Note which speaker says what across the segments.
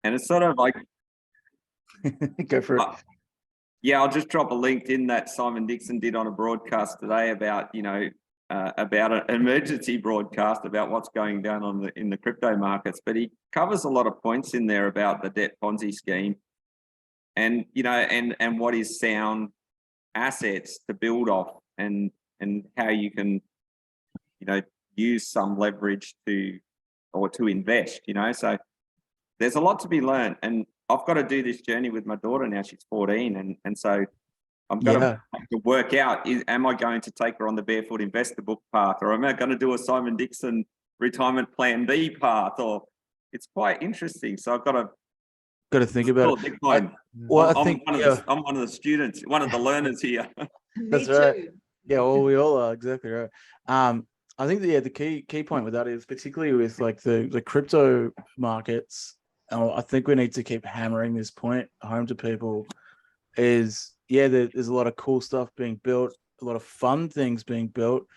Speaker 1: And it's sort of like,
Speaker 2: Go for it.
Speaker 1: Yeah, I'll just drop a link in that Simon Dixon did on a broadcast today about, about an emergency broadcast about what's going down in the crypto markets. But he covers a lot of points in there about the debt Ponzi scheme and, and what is sound assets to build off and how you can, use some leverage to invest, So there's a lot to be learned. And I've got to do this journey with my daughter now. She's 14. And so I'm going to have to work out, am I going to take her on the Barefoot Investor book path, or am I going to do a Simon Dixon retirement plan B path? Or it's quite interesting. So I've got to
Speaker 2: think about it.
Speaker 1: I'm one of the students, one of the learners here.
Speaker 2: That's right. Yeah, well, we all are, exactly right. I think the key point with that is particularly with like the crypto markets. I think we need to keep hammering this point home to people. There's a lot of cool stuff being built, a lot of fun things being built,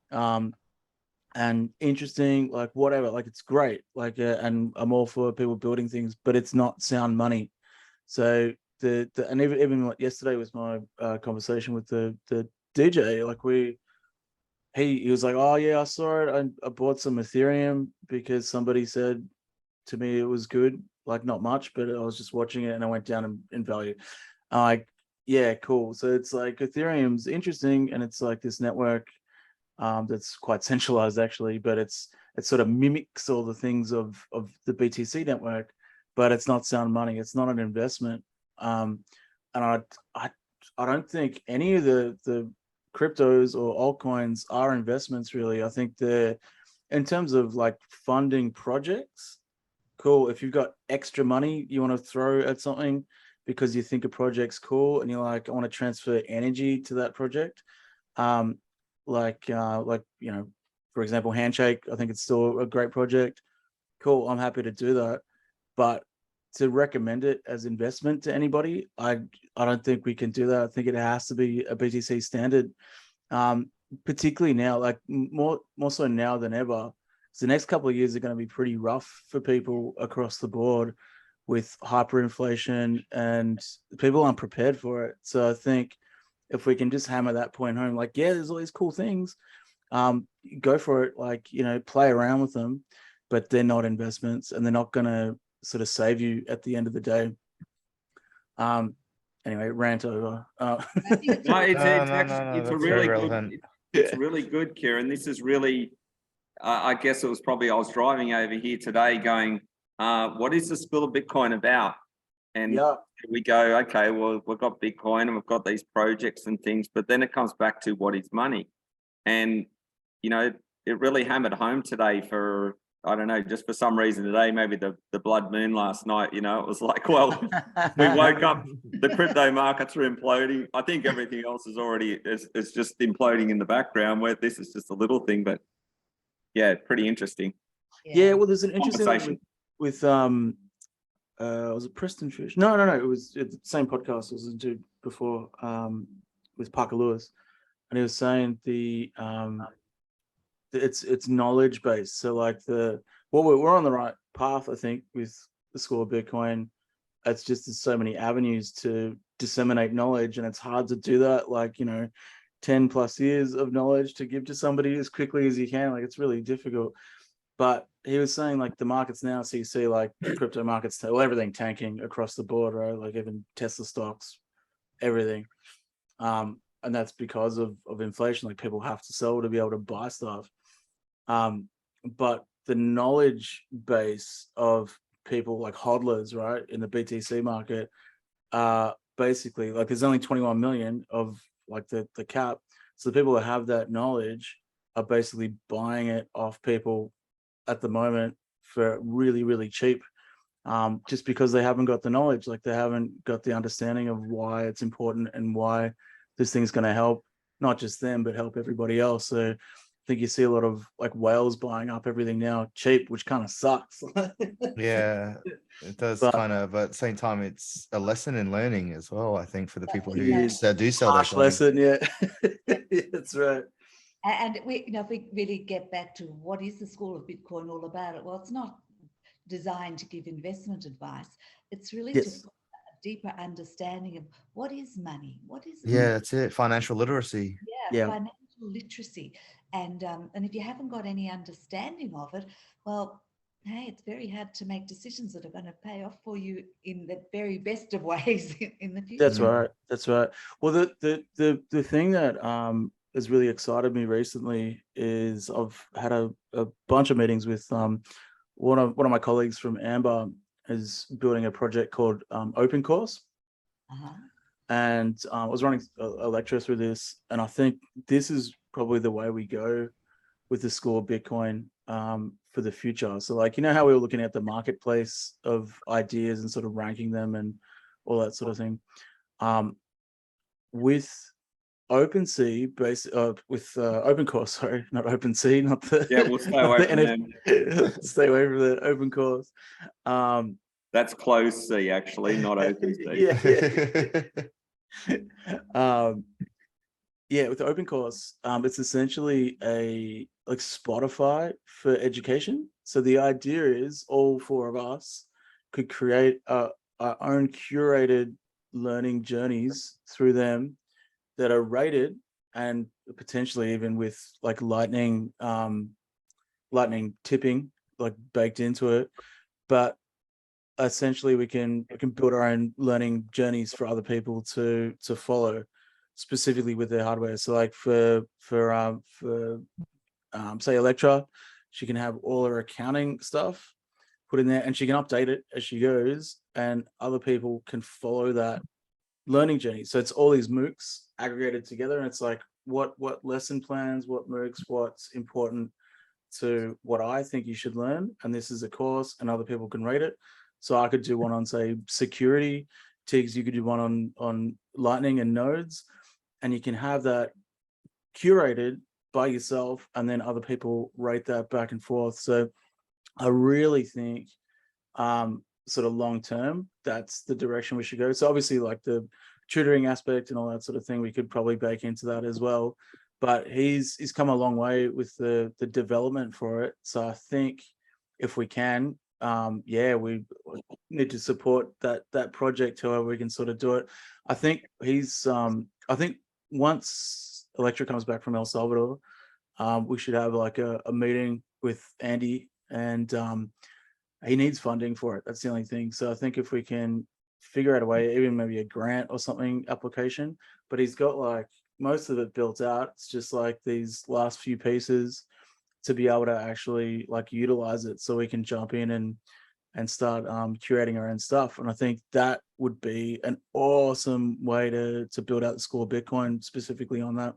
Speaker 2: and interesting, like whatever. Like it's great, and I'm all for people building things, but it's not sound money. So and even like yesterday was my conversation with the DJ. Like he was like, oh yeah, I saw it. I bought some Ethereum because somebody said to me it was good, like not much, but I was just watching it and I went down in value. I'm like, yeah, cool. So it's like Ethereum's interesting, and it's like this network that's quite centralized actually, but it sort of mimics all the things of the BTC network, but it's not sound money. It's not an investment. And I don't think any of the cryptos or altcoins are investments really. I think in terms of like funding projects, cool. If you've got extra money you want to throw at something because you think a project's cool and you're like, I want to transfer energy to that project. For example, Handshake, I think it's still a great project. Cool, I'm happy to do that. But to recommend it as investment to anybody, I don't think we can do that. I think it has to be a BTC standard, particularly now, like more so now than ever. So the next couple of years are going to be pretty rough for people across the board with hyperinflation, and people aren't prepared for it. So I think if we can just hammer that point home, like, yeah, there's all these cool things, go for it, like, play around with them, but they're not investments and they're not going to sort of save you at the end of the day. Anyway, rant over.
Speaker 1: It's really good, Kieran. This is really, I guess it was probably, I was driving over here today going, what is the School of Bitcoin about? And we go, okay, well, we've got Bitcoin and we've got these projects and things, but then it comes back to what is money. And, it really hammered home today for, I don't know, just for some reason today, maybe the blood moon last night, it was like, well, we woke up, the crypto markets are imploding. I think everything else is already, it's just imploding in the background, where this is just a little thing, but yeah, pretty interesting.
Speaker 2: Yeah, well, there's an interesting thing with was it Preston Fish? No, it was the same podcast I was into before, with Parker Lewis, and he was saying it's knowledge based. So like we're on the right path, I think, with the School of Bitcoin. It's just there's so many avenues to disseminate knowledge, and it's hard to do that. Like 10 plus years of knowledge to give to somebody as quickly as you can. Like it's really difficult. But he was saying like the markets now, so you see like crypto markets, everything tanking across the board, right? Like even Tesla stocks, everything. And that's because of inflation. Like people have to sell to be able to buy stuff. But the knowledge base of people like hodlers, right, in the BTC market, basically like there's only 21 million of like the cap. So the people that have that knowledge are basically buying it off people at the moment for really, really cheap, just because they haven't got the knowledge, like they haven't got the understanding of why it's important and why this thing's going to help not just them, but help everybody else. So I think you see a lot of like whales buying up everything now cheap, which kind of sucks.
Speaker 3: Yeah, it does, but at the same time, it's a lesson in learning as well, I think, for the people who do sell
Speaker 2: harsh lesson. Yeah. That's right.
Speaker 4: And if we really get back to what is the School of Bitcoin all about, well, it's not designed to give investment advice. It's really
Speaker 2: Yes.
Speaker 4: to put a deeper understanding of what is money, what is
Speaker 3: Yeah, that's it. Financial literacy.
Speaker 4: yeah,
Speaker 2: Yeah.
Speaker 4: financial literacy. And if you haven't got any understanding of it, well, hey, it's very hard to make decisions that are going to pay off for you in the very best of ways in the future.
Speaker 2: That's right. That's right. Well, the thing that has really excited me recently is I've had a bunch of meetings with one of my colleagues from Amber is building a project called opencourse.
Speaker 4: Uh-huh.
Speaker 2: And I was running a lecture through this, and I think this is probably the way we go with the School of Bitcoin for the future. So like, you know how we were looking at the marketplace of ideas and sort of ranking them and all that sort of thing. With OpenSea, with opencourse, sorry, not OpenSea, not the
Speaker 1: Yeah, we'll stay
Speaker 2: not
Speaker 1: away
Speaker 2: the
Speaker 1: from them.
Speaker 2: stay away from the opencourse.
Speaker 1: That's closed C, actually, not open C.
Speaker 2: Yeah, with the opencourse, it's essentially a like Spotify for education. So the idea is all four of us could create our own curated learning journeys through them that are rated, and potentially even with like lightning tipping like baked into it. But essentially we can build our own learning journeys for other people to follow, specifically with their hardware. So like for say Electra, she can have all her accounting stuff put in there, and she can update it as she goes, and other people can follow that learning journey. So it's all these MOOCs aggregated together, and it's like what lesson plans, what MOOCs, what's important to what I think you should learn, and this is a course, and other people can rate it. So I could do one on, say, security. Tiggs, you could do one on Lightning and nodes, and you can have that curated by yourself, and then other people rate that back and forth. So I really think sort of long term, that's the direction we should go. So obviously like the tutoring aspect and all that sort of thing, we could probably bake into that as well. But he's come a long way with the development for it. So I think if we can, we need to support that project however we can sort of do it. I think I think once Electra comes back from El Salvador, we should have like a meeting with Andy, and he needs funding for it. That's the only thing. So I think if we can figure out a way, even maybe a grant or something application, but he's got like most of it built out. It's just like these last few pieces to be able to actually like utilize it, so we can jump in and start curating our own stuff. And I think that would be an awesome way to build out the School of Bitcoin specifically on that.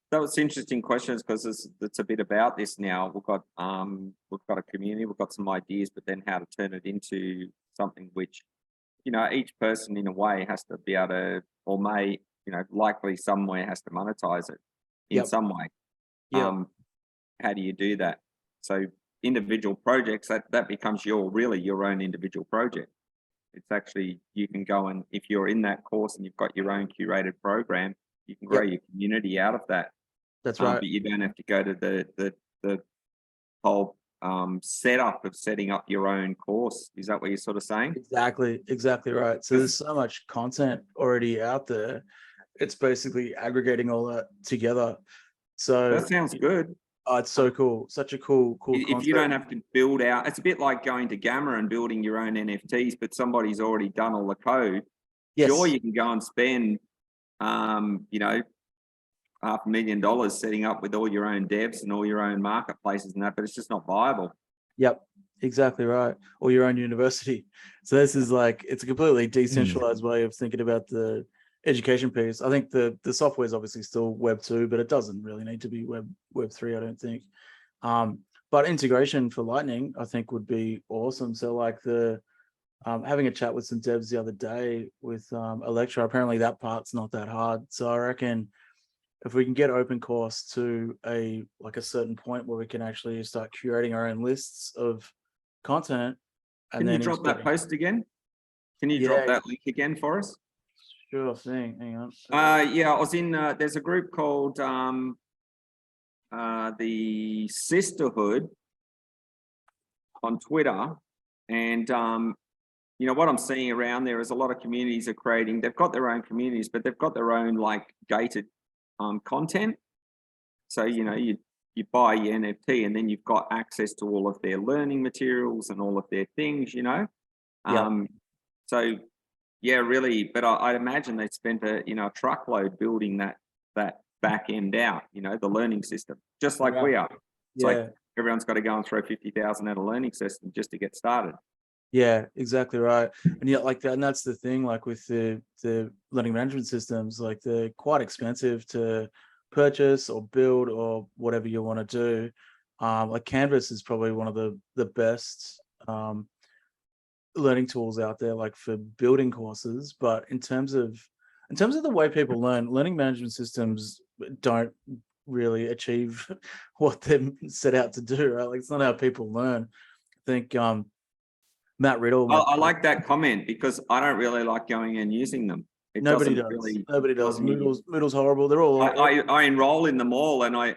Speaker 1: That was interesting questions, because it's a bit about this now. We've got a community, we've got some ideas, but then how to turn it into something which, you know, each person in a way has to be able to, or may, you know, likely somewhere has to monetize it in some way. How do you do that? So individual projects, that becomes really your own individual project. It's actually, you can go, and if you're in that course and you've got your own curated program, you can grow your community out of that.
Speaker 2: That's right.
Speaker 1: But you don't have to go to the whole setup of setting up your own course. Is that what you're sort of saying?
Speaker 2: Exactly right. So there's so much content already out there. It's basically aggregating all that together. So
Speaker 1: that sounds good.
Speaker 2: Oh, it's so cool. Such a cool
Speaker 1: If
Speaker 2: concept.
Speaker 1: you don't have to build out, it's a bit like going to Gamma and building your own NFTs, but somebody's already done all the code.
Speaker 2: Yes.
Speaker 1: Sure, you can go and spend, you know, $500,000 setting up with all your own devs and all your own marketplaces and that, but it's just not viable.
Speaker 2: Yep, exactly right. Or your own university. So this is like, it's a completely decentralized way of thinking about the education piece. I think the software is obviously still Web 2, but it doesn't really need to be Web 3, I don't think. But integration for Lightning, I think, would be awesome. So like having a chat with some devs the other day with Electra, apparently that part's not that hard. So I reckon if we can get opencourse to a certain point where we can actually start curating our own lists of content, and
Speaker 1: Can you drop that post again? Can you drop that link again for us?
Speaker 2: Sure thing. Hang on.
Speaker 1: Yeah, I was in. There's a group called the Sisterhood on Twitter, and you know, what I'm seeing around there is a lot of communities are creating. They've got their own communities, but they've got their own like gated content. So you know, you buy your NFT, and then you've got access to all of their learning materials and all of their things. You know, so yeah, really. But I'd imagine they spent a a truckload building that back end out. You know, the learning system, just like we are. It's like everyone's got to go and throw 50,000 at a learning system just to get started.
Speaker 2: Yeah, exactly right. And yeah, like that, and that's the thing, like with the learning management systems, like they're quite expensive to purchase or build or whatever you want to do. Like Canvas is probably one of the best learning tools out there, like for building courses. But in terms of the way people learning management systems don't really achieve what they're set out to do, right? Like it's not how people learn. I think Matt Riddle.
Speaker 1: I like that comment because I don't really like going and using them.
Speaker 2: Nobody does. Nobody does. Moodle's horrible. They're all.
Speaker 1: I enroll in them all, and I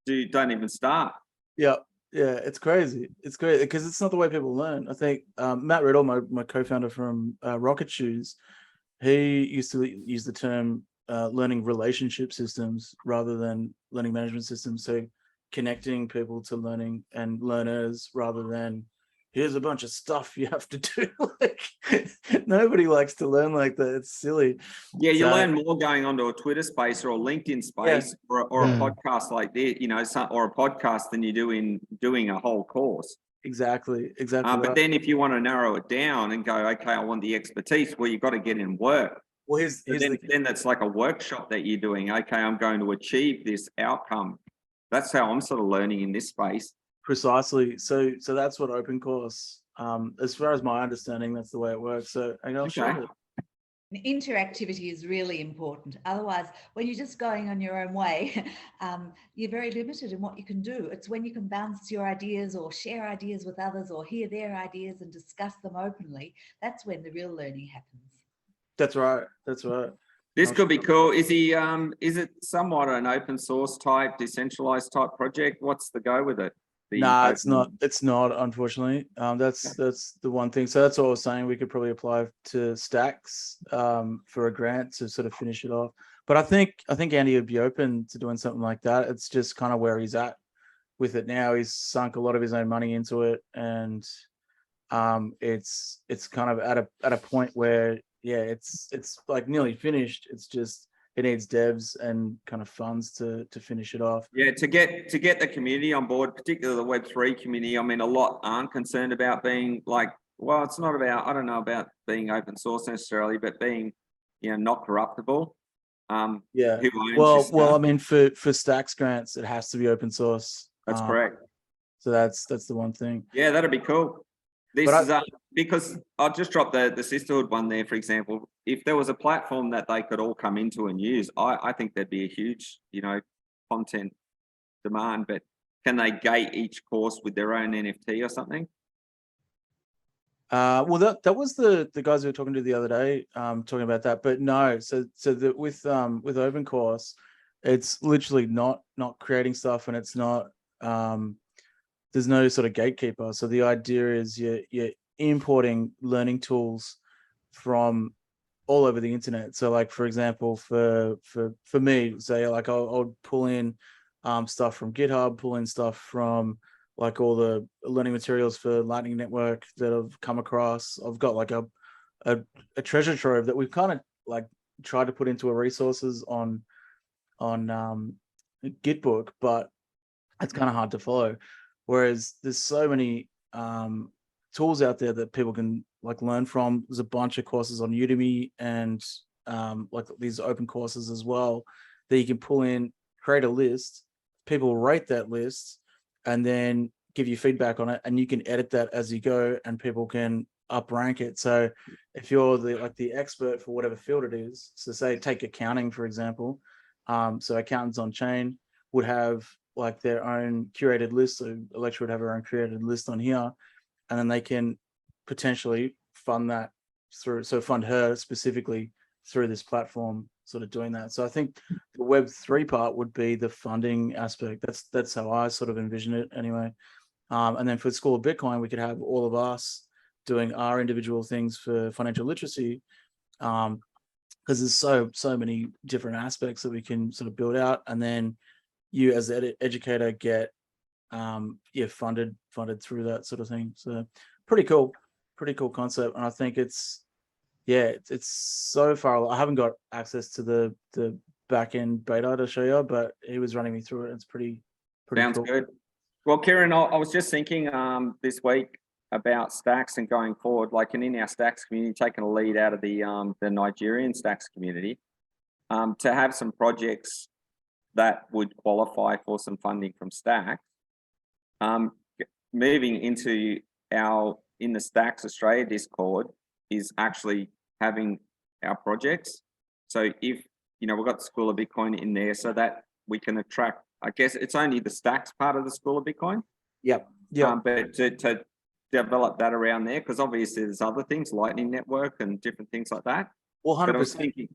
Speaker 1: don't even start.
Speaker 2: Yeah, it's crazy. It's great because it's not the way people learn. I think Matt Riddle, my co-founder from Rocket Shoes, he used to use the term learning relationship systems rather than learning management systems. So connecting people to learning and learners rather than here's a bunch of stuff you have to do. Like nobody likes to learn like that. It's silly.
Speaker 1: Yeah, you learn more going onto a Twitter space or a LinkedIn space or a podcast like this, you know, or a podcast than you do in doing a whole course.
Speaker 2: Exactly.
Speaker 1: But then if you want to narrow it down and go, okay, I want the expertise, well, you've got to get in work.
Speaker 2: Well,
Speaker 1: then that's like a workshop that you're doing. Okay, I'm going to achieve this outcome. That's how I'm sort of learning in this space.
Speaker 2: Precisely. So that's what opencourse, as far as my understanding, that's the way it works. So I'll show it.
Speaker 4: Interactivity is really important. Otherwise, when you're just going on your own way, you're very limited in what you can do. It's when you can bounce your ideas or share ideas with others or hear their ideas and discuss them openly. That's when the real learning happens.
Speaker 2: That's right.
Speaker 1: This could be cool. Is it somewhat an open source type, decentralized type project? What's the go with it?
Speaker 2: Nah, it's not. It's not, unfortunately. That's the one thing. So that's what I was saying. We could probably apply to Stacks for a grant to sort of finish it off. But I think Andy would be open to doing something like that. It's just kind of where he's at with it now. He's sunk a lot of his own money into it, and it's kind of at a point where it's like nearly finished. It's just it needs devs and kind of funds to finish it off.
Speaker 1: Yeah, to get the community on board, particularly the Web3 community. I mean, a lot aren't concerned about being like, well, it's not about, I don't know about being open source necessarily, but being, not corruptible.
Speaker 2: Well, I mean, for Stacks grants, it has to be open source.
Speaker 1: That's correct.
Speaker 2: So that's the one thing.
Speaker 1: Yeah, that'd be cool. This is because I'll just drop the sisterhood one there, for example. If there was a platform that they could all come into and use, I think there'd be a huge, content demand. But can they gate each course with their own NFT or something?
Speaker 2: Well, that was the guys we were talking to the other day, talking about that. But no, so with opencourse, it's literally not creating stuff, and it's not. There's no sort of gatekeeper. So the idea is you're importing learning tools from all over the internet. So like, for example, for me, say like I'll pull in stuff from GitHub, pull in stuff from like all the learning materials for Lightning Network that I've come across. I've got like a treasure trove that we've kind of like tried to put into a resources on Gitbook, but it's kind of hard to follow. Whereas there's so many tools out there that people can like learn from. There's a bunch of courses on Udemy and like these open courses as well that you can pull in, create a list, people rate that list, and then give you feedback on it, and you can edit that as you go, and people can up rank it. So if you're the expert for whatever field it is, so say take accounting for example, so Accountants on Chain would have like their own curated list. So Electra would have her own curated list on here, and then they can potentially fund that fund her specifically through this platform, sort of doing that. So I think the Web3 part would be the funding aspect. That's how I sort of envision it anyway. And then for School of Bitcoin, we could have all of us doing our individual things for financial literacy. Because there's so many different aspects that we can sort of build out, and then you as the educator get funded through that sort of thing. So pretty cool concept. And I think it's so far. I haven't got access to the back end beta to show you, but he was running me through it. It's pretty
Speaker 1: Sounds
Speaker 2: cool.
Speaker 1: good. Well, Kieran, I was just thinking this week about Stacks and going forward, like in our Stacks community, taking a lead out of the Nigerian Stacks community, to have some projects that would qualify for some funding from Stacks. Moving into in the Stacks Australia Discord is actually having our projects. So if, we've got the School of Bitcoin in there so that we can attract, I guess it's only the Stacks part of the School of Bitcoin.
Speaker 2: Yep.
Speaker 1: But to develop that around there, because obviously there's other things, Lightning Network and different things like that.
Speaker 2: Well, 100%.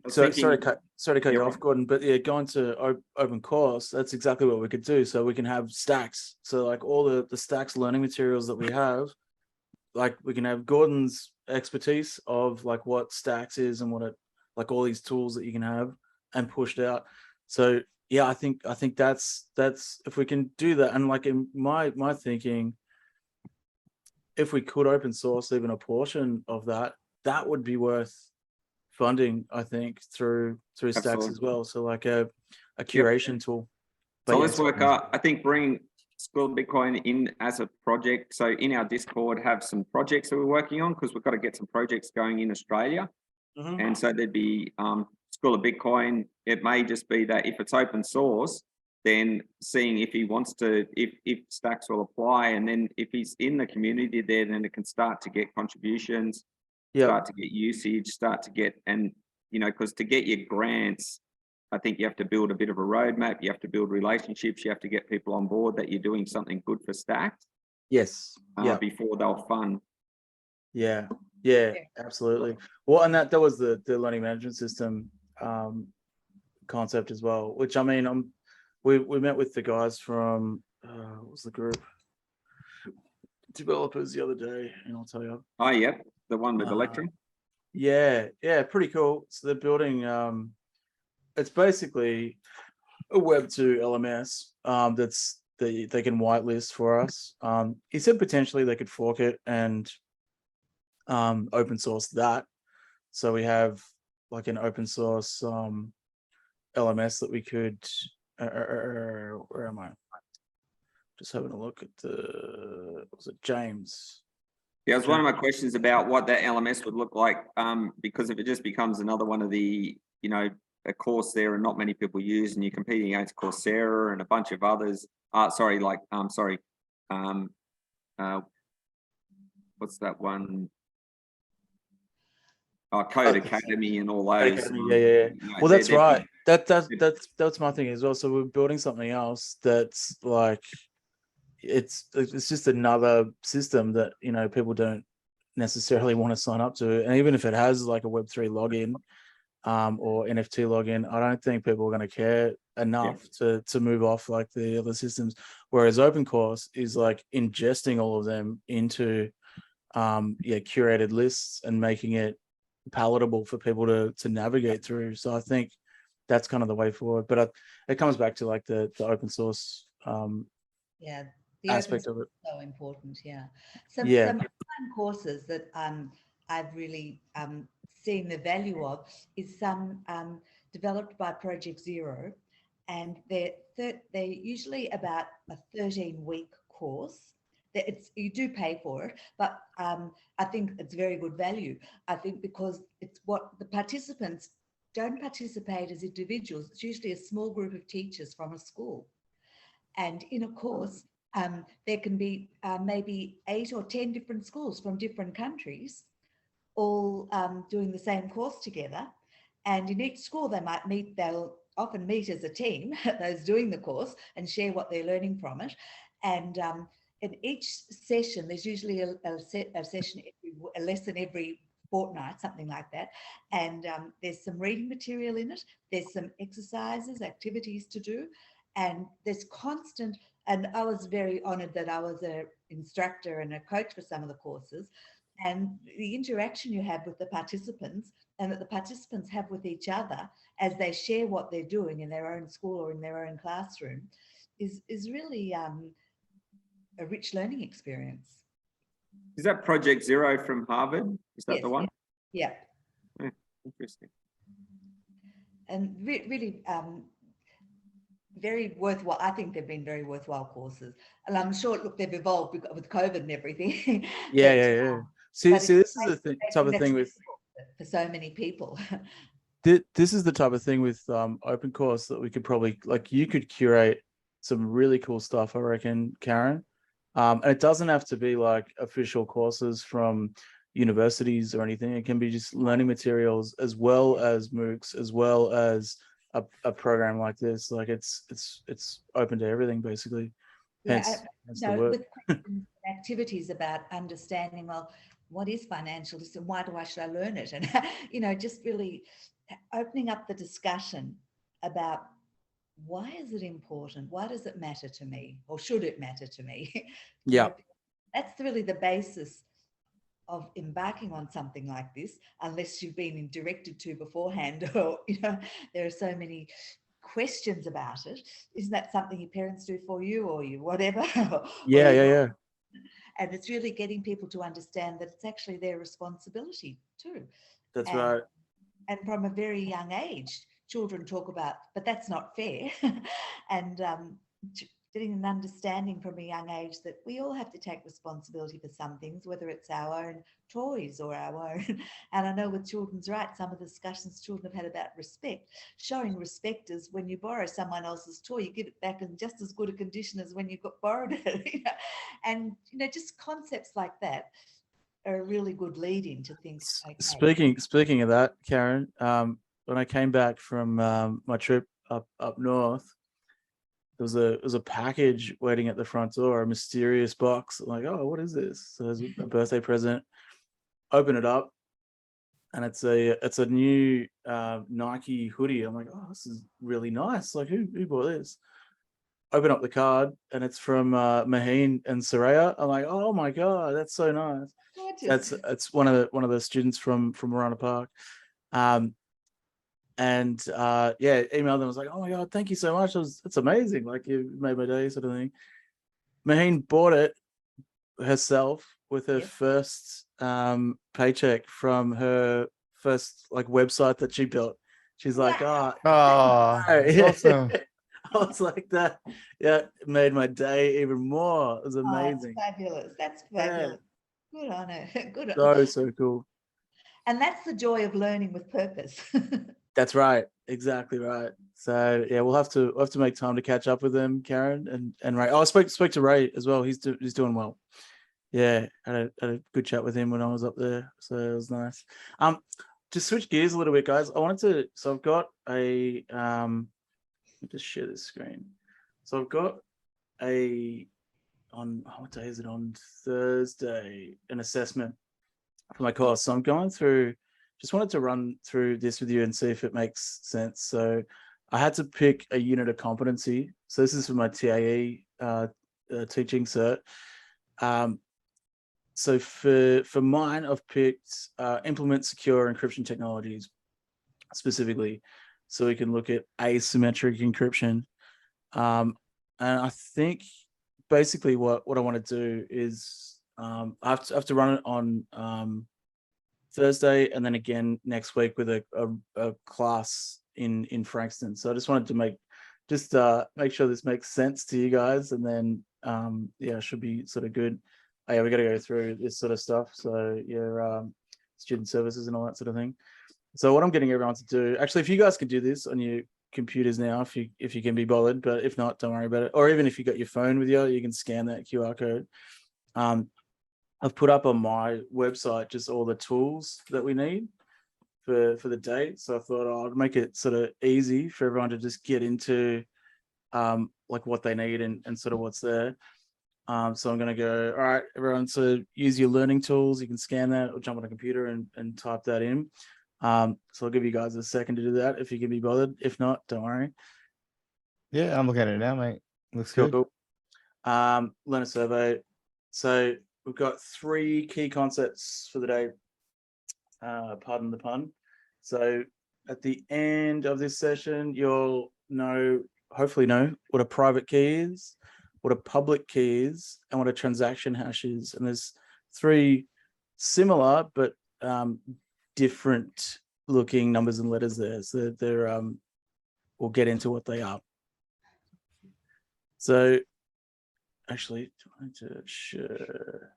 Speaker 2: Sorry to cut you off, Gordon, but yeah, going to opencourse, that's exactly what we could do. So we can have Stacks. So like all the Stacks learning materials that we have, like we can have Gordon's expertise of like what Stacks is and what it, like all these tools that you can have and pushed out. So yeah, I think that's if we can do that, and like in my thinking, if we could open source even a portion of that would be worth funding, I think, through Stacks as well. So like a curation tool. But
Speaker 1: so let's work out. I think bring School of Bitcoin in as a project. So in our Discord, have some projects that we're working on, because we've got to get some projects going in Australia. And so there'd be School of Bitcoin. It may just be that if it's open source, then seeing if he wants to, if Stacks will apply, and then if he's in the community there, then it can start to get contributions, start to get usage, start to get, and because to get your grants, I think you have to build a bit of a roadmap. You have to build relationships. You have to get people on board that you're doing something good for Stacks.
Speaker 2: Yes.
Speaker 1: Before they'll fund.
Speaker 2: Yeah, absolutely. Well, and that was the learning management system concept as well, which I mean, we met with the guys from what was the group developers the other day, and I'll tell you.
Speaker 1: Oh, yep, the one with Electrum.
Speaker 2: Yeah, pretty cool. So they're building it's basically a Web2 LMS that's they can whitelist for us. He said potentially they could fork it and open source that. So we have like an open source LMS that we could where am I? Just having a look at was it James?
Speaker 1: Yeah, it was one of my questions about what that LMS would look like, because if it just becomes another one of the, a course there and not many people use, and you're competing against Coursera and a bunch of others. What's that one? Code Academy and all those.
Speaker 2: Yeah. Well, that's right. That's my thing as well. So we're building something else that's like it's just another system that people don't necessarily want to sign up to, and even if it has like a Web3 login or NFT login, I don't think people are going to care enough to move off like the other systems. Whereas opencourse is like ingesting all of them into curated lists and making it palatable for people to navigate through. So I think that's kind of the way forward. But it comes back to like the open source
Speaker 4: the
Speaker 2: aspect of it.
Speaker 4: So important. Some online courses that I've really seen the value of is some developed by Project Zero, and they're usually about a 13-week course. You do pay for it, but I think it's very good value. I think because it's what the participants don't participate as individuals. It's usually a small group of teachers from a school. And in a course, there can be maybe 8 or 10 different schools from different countries, all doing the same course together. And in each school, they'll often meet as a team, those doing the course, and share what they're learning from it. And in each session, there's usually a session, a lesson every fortnight, something like that. And there's some reading material in it. There's some exercises, activities to do. And there's constant And I was very honored that I was an instructor and a coach for some of the courses. And the interaction you have with the participants and that the participants have with each other as they share what they're doing in their own school or in their own classroom is really a rich learning experience.
Speaker 1: Is that Project Zero from Harvard? Is that
Speaker 4: Yes,
Speaker 1: the one?
Speaker 4: Yeah.
Speaker 1: Yeah, interesting.
Speaker 4: And really very worthwhile. I think they've been very worthwhile courses. And I'm sure, look, they've evolved with COVID and everything.
Speaker 2: Yeah. See,
Speaker 4: but
Speaker 2: this is the type of
Speaker 4: that's
Speaker 2: thing with
Speaker 4: for so many people.
Speaker 2: this is the type of thing with open course that we could probably, like, you could curate some really cool stuff, I reckon, Karen. And it doesn't have to be like official courses from universities or anything. It can be just learning materials as well as MOOCs, as well as a program like this. Like it's open to everything basically. Hence the word.
Speaker 4: With questions and activities about understanding, well, what is financial system? Why should I learn it? And just really opening up the discussion about why is it important? Why does it matter to me? Or should it matter to me?
Speaker 2: Yeah.
Speaker 4: That's really the basis of embarking on something like this, unless you've been directed to beforehand, or there are so many questions about it. Isn't that something your parents do for you, or you whatever?
Speaker 2: Yeah.
Speaker 4: And it's really getting people to understand that it's actually their responsibility too.
Speaker 2: That's right.
Speaker 4: And from a very young age, children talk about, but that's not fair. And getting an understanding from a young age that we all have to take responsibility for some things, whether it's our own toys or our own. And I know with children's rights, some of the discussions children have had about respect, showing respect is when you borrow someone else's toy, you give it back in just as good a condition as when you got borrowed it. And just concepts like that are a really good lead in to think. Okay.
Speaker 2: Speaking of that, Karen, when I came back from my trip up north, there was a package waiting at the front door, a mysterious box. I'm like, oh, what is this? So it's a birthday present. Open it up, and it's a new Nike hoodie. I'm like, oh, this is really nice. Like, who bought this? Open up the card, and it's from Maheen and Soraya. I'm like, oh my god, that's so nice. It's one of the students from Marana Park. And emailed them. I was like, oh my god, thank you so much. It's amazing. Like, you made my day, sort of thing. Maheen bought it herself with her first paycheck from her first website that she built. She's like,
Speaker 3: that's awesome.
Speaker 2: I was like, that, yeah, it made my day even more. It was amazing.
Speaker 4: That's fabulous. Yeah. Good on her. Good on
Speaker 2: her. So cool.
Speaker 4: And that's the joy of learning with purpose.
Speaker 2: That's right. Exactly right. So yeah, we'll have to make time to catch up with them, Karen and Ray. Oh, I spoke to Ray as well. He's doing well. Yeah, had a good chat with him when I was up there. So it was nice. Just switch gears a little bit, guys. So I've got a let me just share this screen. So I've got on what day is it? On Thursday, an assessment for my course. So I'm going through. Just wanted to run through this with you and see if it makes sense. So I had to pick a unit of competency. So this is for my TAE teaching cert. So for mine, I've picked implement secure encryption technologies specifically, so we can look at asymmetric encryption. And I think basically what I want to do is I have to run it on Thursday, and then again next week with a class in Frankston. So I just wanted to make sure this makes sense to you guys, and then it should be sort of good. Oh, yeah, we got to go through this sort of stuff. So your student services and all that sort of thing. So what I'm getting everyone to do, actually, if you guys can do this on your computers now, if you can be bothered, but if not, don't worry about it. Or even if you got your phone with you, you can scan that QR code. I've put up on my website just all the tools that we need for the date. So I thought I'd make it sort of easy for everyone to just get into what they need and sort of what's there. So I'm going to go, all right, everyone, so use your learning tools. You can scan that or jump on a computer and type that in. So I'll give you guys a second to do that if you can be bothered. If not, don't worry.
Speaker 3: Yeah, I'm looking at it now, mate. Looks good.
Speaker 2: Cool. Learner survey. So we've got 3 key concepts for the day. Pardon the pun. So at the end of this session, you'll hopefully know what a private key is, what a public key is, and what a transaction hash is. And there's 3 similar but different looking numbers and letters there. So they're we'll get into what they are. So actually, trying to share.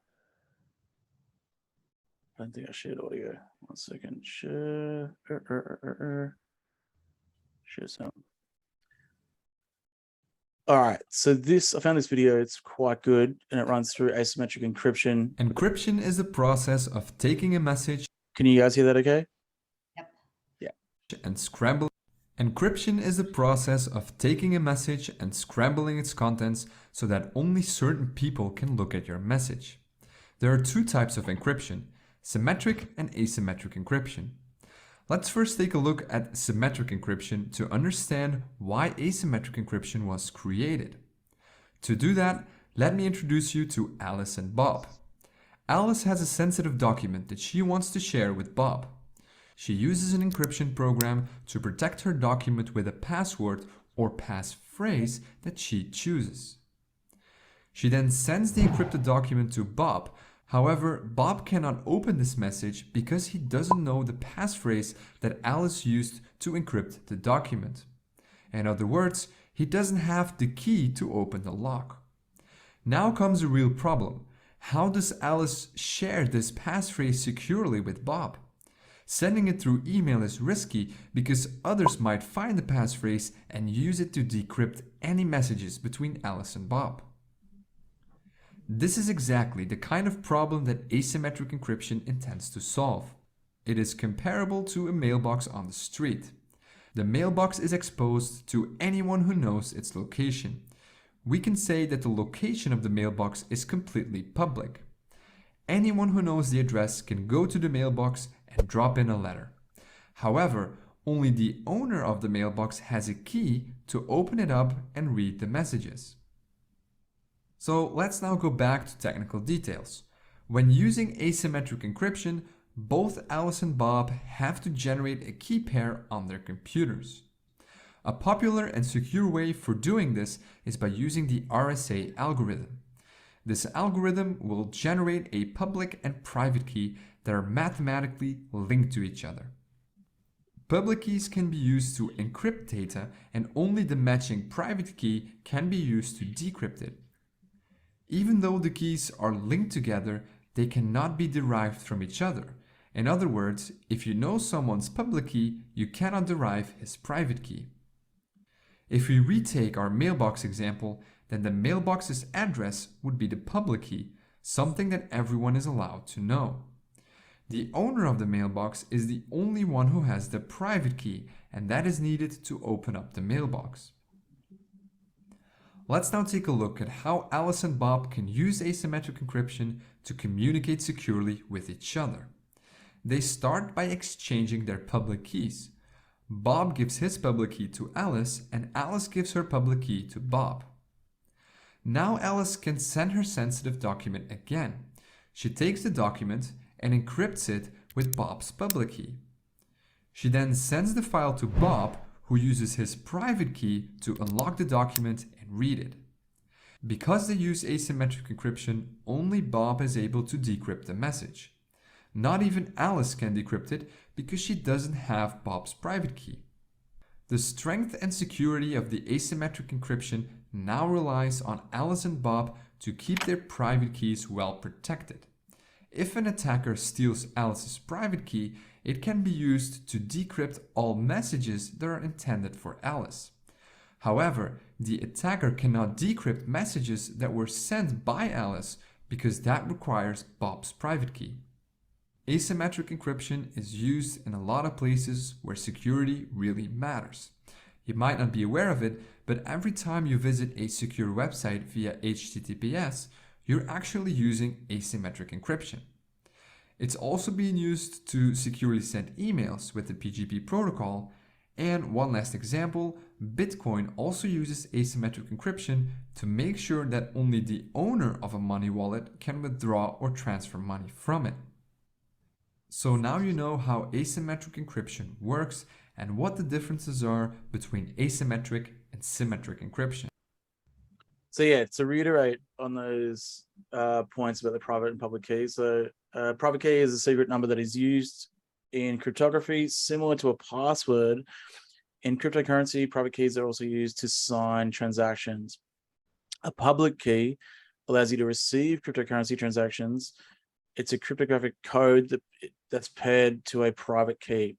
Speaker 2: I don't think I shared audio. 1 second. Share. Share some. All right. So I found this video. It's quite good, and it runs through asymmetric encryption.
Speaker 5: Encryption is the process of taking a message
Speaker 2: Can you guys hear that? Okay.
Speaker 4: Yep.
Speaker 5: and scrambling. Encryption is the process of taking a message and scrambling its contents so that only certain people can look at your message. There are 2 types of encryption: symmetric and asymmetric encryption. Let's first take a look at symmetric encryption to understand why asymmetric encryption was created. To do that, let me introduce you to Alice and Bob. Alice has a sensitive document that she wants to share with Bob. She uses an encryption program to protect her document with a password or passphrase that she chooses. She then sends the encrypted document to Bob. However, Bob cannot open this message because he doesn't know the passphrase that Alice used to encrypt the document. In other words, he doesn't have the key to open the lock. Now comes a real problem. How does Alice share this passphrase securely with Bob? Sending it through email is risky because others might find the passphrase and use it to decrypt any messages between Alice and Bob. This is exactly the kind of problem that asymmetric encryption intends to solve. It is comparable to a mailbox on the street. The mailbox is exposed to anyone who knows its location. We can say that the location of the mailbox is completely public. Anyone who knows the address can go to the mailbox and drop in a letter. However, only the owner of the mailbox has a key to open it up and read the messages. So let's now go back to technical details. When using asymmetric encryption, both Alice and Bob have to generate a key pair on their computers. A popular and secure way for doing this is by using the RSA algorithm. This algorithm will generate a public and private key that are mathematically linked to each other. Public keys can be used to encrypt data, and only the matching private key can be used to decrypt it. Even though the keys are linked together, they cannot be derived from each other. In other words, if you know someone's public key, you cannot derive his private key. If we retake our mailbox example, then the mailbox's address would be the public key, something that everyone is allowed to know. The owner of the mailbox is the only one who has the private key, and that is needed to open up the mailbox. Let's now take a look at how Alice and Bob can use asymmetric encryption to communicate securely with each other. They start by exchanging their public keys. Bob gives his public key to Alice, and Alice gives her public key to Bob. Now Alice can send her sensitive document again. She takes the document and encrypts it with Bob's public key. She then sends the file to Bob, who uses his private key to unlock the document and read it. Because they use asymmetric encryption, only Bob is able to decrypt the message. Not even Alice can decrypt it because she doesn't have Bob's private key. The strength and security of the asymmetric encryption now relies on Alice and Bob to keep their private keys well protected. If an attacker steals Alice's private key, it can be used to decrypt all messages that are intended for Alice. However, the attacker cannot decrypt messages that were sent by Alice because that requires Bob's private key. Asymmetric encryption is used in a lot of places where security really matters. You might not be aware of it, but every time you visit a secure website via HTTPS, you're actually using asymmetric encryption. It's also being used to securely send emails with the PGP protocol. And one last example, Bitcoin also uses asymmetric encryption to make sure that only the owner of a money wallet can withdraw or transfer money from it. So now you know how asymmetric encryption works and what the differences are between asymmetric and symmetric encryption.
Speaker 2: So yeah, to reiterate on those points about the private and public key. So private key is a secret number that is used in cryptography, similar to a password. In cryptocurrency, private keys are also used to sign transactions. A public key allows you to receive cryptocurrency transactions. It's a cryptographic code that's paired to a private key.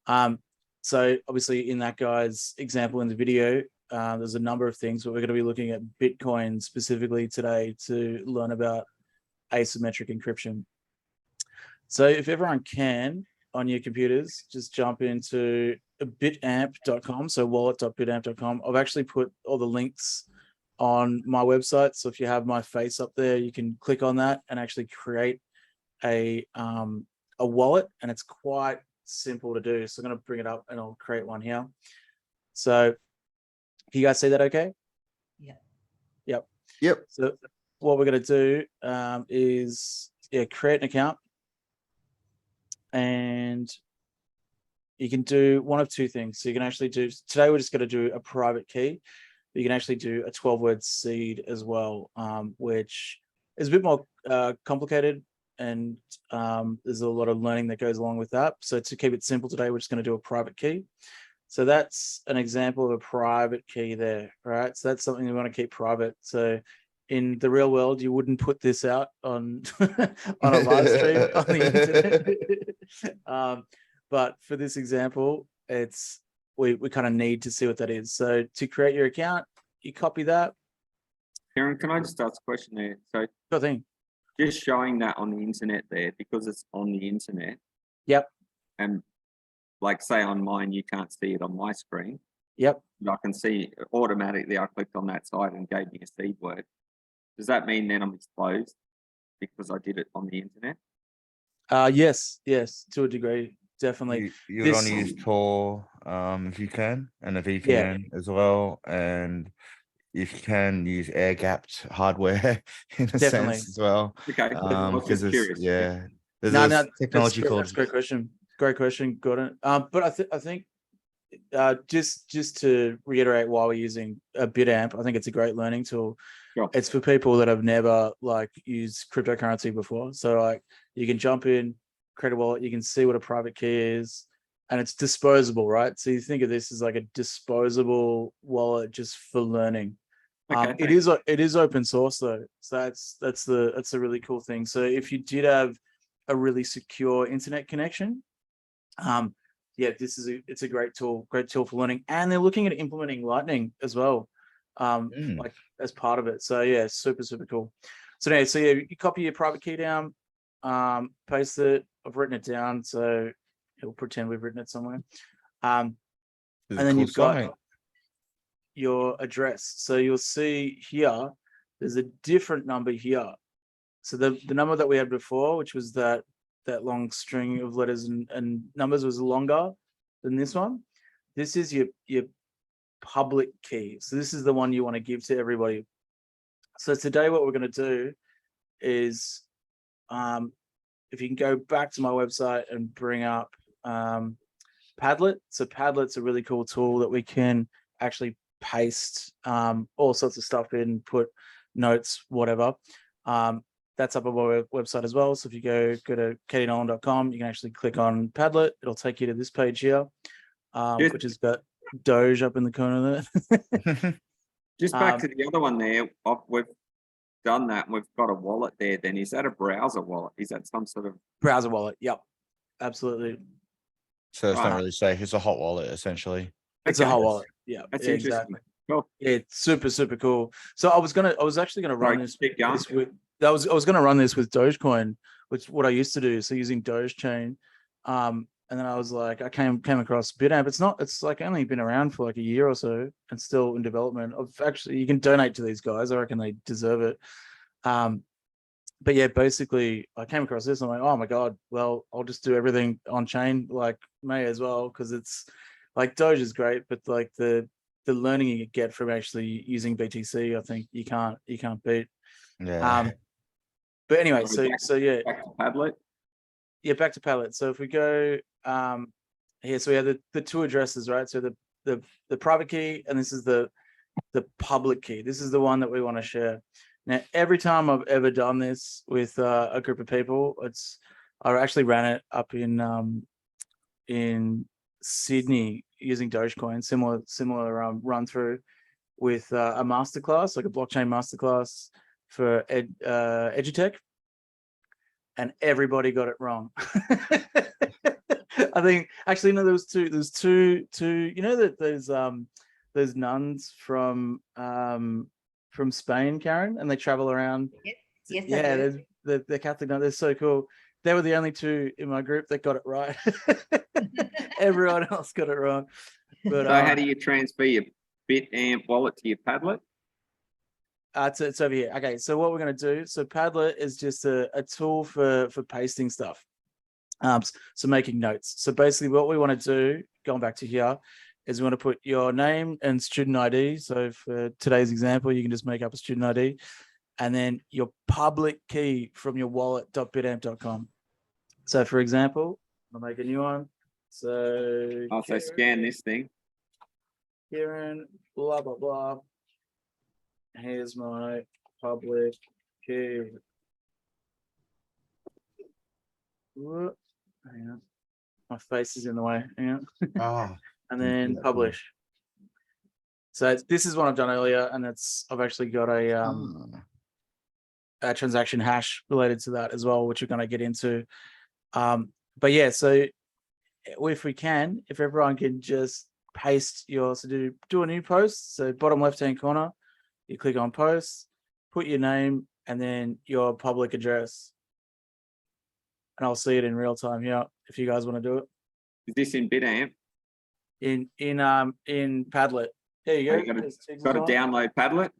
Speaker 2: So obviously in that guy's example in the video, there's a number of things, but we're going to be looking at Bitcoin specifically today to learn about asymmetric encryption. So if everyone can, on your computers, just jump into bitamp.com, so wallet.bitamp.com. I've actually put all the links on my website, so if you have my face up there, you can click on that and actually create a wallet, and it's quite simple to do. So I'm going to bring it up and I'll create one here. So can you guys see that okay?
Speaker 4: Yeah.
Speaker 3: Yep.
Speaker 2: So what we're going to do is create an account, and you can do one of two things. So you can actually do, today we're just going to do a private key, but you can actually do a 12-word seed as well, which is a bit more complicated, and there's a lot of learning that goes along with that. So to keep it simple today, we're just going to do a private key. So that's an example of a private key there, right? So that's something we want to keep private. So in the real world, you wouldn't put this out on on a live stream on the internet. But for this example, it's we kind of need to see what that is. So to create your account, you copy that.
Speaker 1: Karen, can I just ask a question there? So
Speaker 2: Sure thing.
Speaker 1: just showing that on the internet there, because it's on the internet.
Speaker 2: Yep.
Speaker 1: And like say on mine, you can't see it on my screen.
Speaker 2: Yep.
Speaker 1: I can see automatically I clicked on that site and gave me a seed word. Does that mean then I'm exposed because I did it on the internet?
Speaker 2: Yes, to a degree, definitely.
Speaker 3: You would
Speaker 2: This-
Speaker 3: only use Tor if you can, and a VPN as well. And if you can, use air-gapped hardware in a
Speaker 2: Definitely.
Speaker 3: sense as well.
Speaker 1: Okay. I was
Speaker 3: Because
Speaker 1: just curious.
Speaker 3: there's
Speaker 2: No,
Speaker 3: a technology
Speaker 2: that's
Speaker 3: called
Speaker 2: a great question. Great question. Got it. But I think just to reiterate why we're using a bitamp, I think it's a great learning tool.
Speaker 1: Sure.
Speaker 2: It's for people that have never used cryptocurrency before. So you can jump in, create a wallet, you can see what a private key is, and it's disposable, right? So you think of this as like a disposable wallet just for learning.
Speaker 1: Okay,
Speaker 2: It is open source though, so that's a really cool thing. So if you did have a really secure internet connection, it's a great tool for learning, and they're looking at implementing Lightning as well, like as part of it. So yeah, super cool. So you copy your private key down, paste it. I've written it down, so it'll pretend we've written it somewhere. And then you've got your address. So you'll see here, there's a different number here. So the number that we had before, which was that long string of letters and numbers, was longer than this one. This is your public key. So this is the one you want to give to everybody. So today what we're going to do is, if you can go back to my website and bring up Padlet. So Padlet's a really cool tool that we can actually paste all sorts of stuff in, put notes, whatever. That's up on our website as well. So if you go to katinolan.com, you can actually click on Padlet. It'll take you to this page here, which has got Doge up in the corner there.
Speaker 1: Just back to the other one there. We've done that and we've got a wallet there. Then is that a browser wallet? Is that some sort of
Speaker 2: Browser wallet? Yep, absolutely.
Speaker 3: So it's not really safe. It's a hot wallet essentially.
Speaker 2: It's a hot wallet. Yeah,
Speaker 1: That's interesting.
Speaker 2: exactly.
Speaker 1: Cool.
Speaker 2: Yeah, it's super cool. So I was actually gonna run this
Speaker 1: Keep going.
Speaker 2: with I was gonna run this with Dogecoin, which what I used to do. So using Doge chain. And then I was like, I came across Bitamp. It's like only been around for like a year or so and still in development. You can donate to these guys. I reckon they deserve it. But yeah, basically I came across this. I'm like, oh my God, well, I'll just do everything on chain, like may as well, because it's like Doge is great, but like the the learning you get from actually using BTC, I think you can't beat.
Speaker 3: Yeah.
Speaker 2: But anyway,
Speaker 1: Sorry,
Speaker 2: so yeah,
Speaker 1: back to Padlet.
Speaker 2: yeah, back to Padlet. So if we go here, so we have the two addresses, right? So the private key, and this is the public key. This is the one that we want to share. Now, every time I've ever done this with a group of people, I actually ran it up in Sydney using Dogecoin, similar run through with a masterclass, like a blockchain masterclass for EduTech, and everybody got it wrong. I think actually no, there's two. You know that there's nuns from Spain, Karen, and they travel around.
Speaker 4: Yes,
Speaker 2: Yeah, they're Catholic nuns. They're so cool. They were the only two in my group that got it right. Everyone else got it wrong. But
Speaker 1: So how do you transfer your bitamp wallet to your Padlet?
Speaker 2: It's over here. Okay, so what we're going to do, so Padlet is just a tool for pasting stuff. So making notes. So basically what we want to do, going back to here, is we want to put your name and student ID. So for today's example, you can just make up a student ID, and then your public key from your wallet.bitamp.com. So for example, I'll make a new one. So
Speaker 1: Also scan this thing.
Speaker 2: Kieran, blah, blah, blah. Here's my public key. Whoop. Hang on. My face is in the way. Hang on.
Speaker 3: Oh,
Speaker 2: And then publish. So this is what I've done earlier, and I've actually got a transaction hash related to that as well, which we're going to get into. But yeah, so if everyone can just paste do a new post. So bottom left-hand corner, you click on post, put your name, and then your public address. And I'll see it in real time here if you guys want to do it.
Speaker 1: Is this in bitamp?
Speaker 2: In Padlet. There you
Speaker 1: Oh,
Speaker 2: go.
Speaker 1: you got to download Padlet.